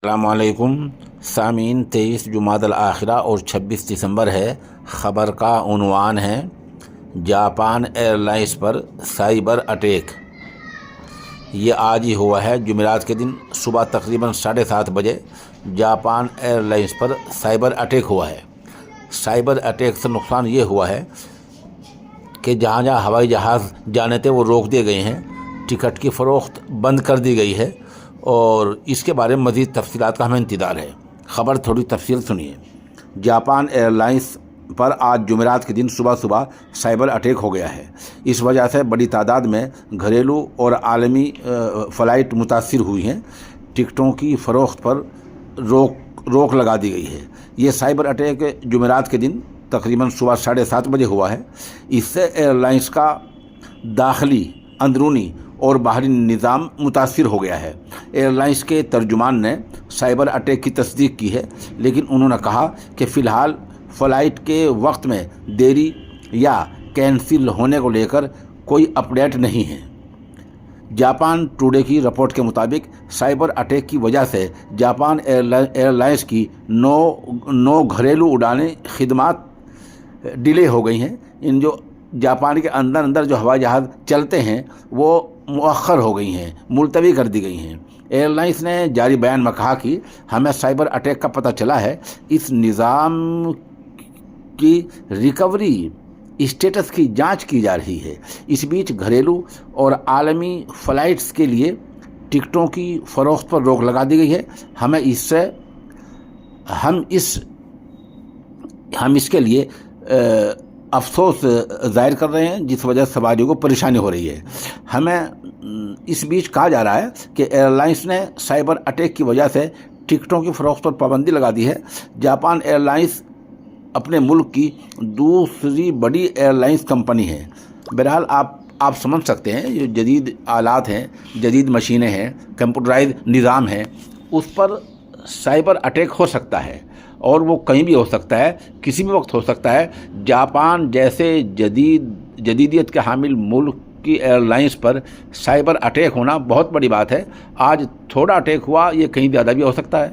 السلام علیکم سامعین، 23 جمادی الآخرہ اور 26 دسمبر ہے۔ خبر کا عنوان ہے جاپان ایئر لائنس پر سائبر اٹیک۔ یہ آج ہی ہوا ہے، جمعرات کے دن صبح تقریباً 7:30 بجے جاپان ایئر لائنس پر سائبر اٹیک ہوا ہے۔ سائبر اٹیک سے نقصان یہ ہوا ہے کہ جہاں جہاں ہوائی جہاز جانے تھے وہ روک دیے گئے ہیں، ٹکٹ کی فروخت بند کر دی گئی ہے، اور اس کے بارے میں مزید تفصیلات کا ہمیں انتظار ہے۔ خبر تھوڑی تفصیل سنیے۔ جاپان ایئر لائنس پر آج جمعرات کے دن صبح سائبر اٹیک ہو گیا ہے۔ اس وجہ سے بڑی تعداد میں گھریلو اور عالمی فلائٹ متاثر ہوئی ہیں۔ ٹکٹوں کی فروخت پر روک لگا دی گئی ہے۔ یہ سائبر اٹیک جمعرات کے دن تقریباً صبح 7:30 بجے ہوا ہے۔ اس سے ایئر لائنس کا داخلی، اندرونی اور باہری نظام متاثر ہو گیا ہے۔ ایئر لائنس کے ترجمان نے سائبر اٹیک کی تصدیق کی ہے، لیکن انہوں نے کہا کہ فی الحال فلائٹ کے وقت میں دیری یا کینسل ہونے کو لے کر کوئی اپڈیٹ نہیں ہے۔ جاپان ٹوڈے کی رپورٹ کے مطابق سائبر اٹیک کی وجہ سے جاپان ایئر لائنس کی 9 گھریلو اڑانیں خدمات ڈیلے ہو گئی ہیں۔ ان جو جاپان کے اندر جو ہوائی جہاز چلتے ہیں وہ مؤخر ہو گئی ہیں، ملتوی کر دی گئی ہیں۔ ایئر لائنس نے جاری بیان میں کہا کہ ہمیں سائبر اٹیک کا پتہ چلا ہے، اس نظام کی ریکوری اسٹیٹس کی جانچ کی جا رہی ہے۔ اس بیچ گھریلو اور عالمی فلائٹس کے لیے ٹکٹوں کی فروخت پر روک لگا دی گئی ہے۔ ہم اس کے لیے افسوس ظاہر کر رہے ہیں، جس وجہ سے سواریوں کو پریشانی ہو رہی ہے۔ ہمیں اس بیچ کہا جا رہا ہے کہ ایئر لائنس نے سائبر اٹیک کی وجہ سے ٹکٹوں کی فروخت پر پابندی لگا دی ہے۔ جاپان ایئر لائنس اپنے ملک کی دوسری بڑی ایئر لائنس کمپنی ہے۔ بہرحال آپ سمجھ سکتے ہیں، یہ جدید آلات ہیں، جدید مشینیں ہیں، کمپیوٹرائز نظام ہے، اس پر سائبر اٹیک ہو سکتا ہے، اور وہ کہیں بھی ہو سکتا ہے، کسی بھی وقت ہو سکتا ہے۔ جاپان جیسے جدیدیت کے حامل ملک کی ایئر لائنس پر سائبر اٹیک ہونا بہت بڑی بات ہے۔ آج تھوڑا اٹیک ہوا، یہ کہیں زیادہ بھی ہو سکتا ہے۔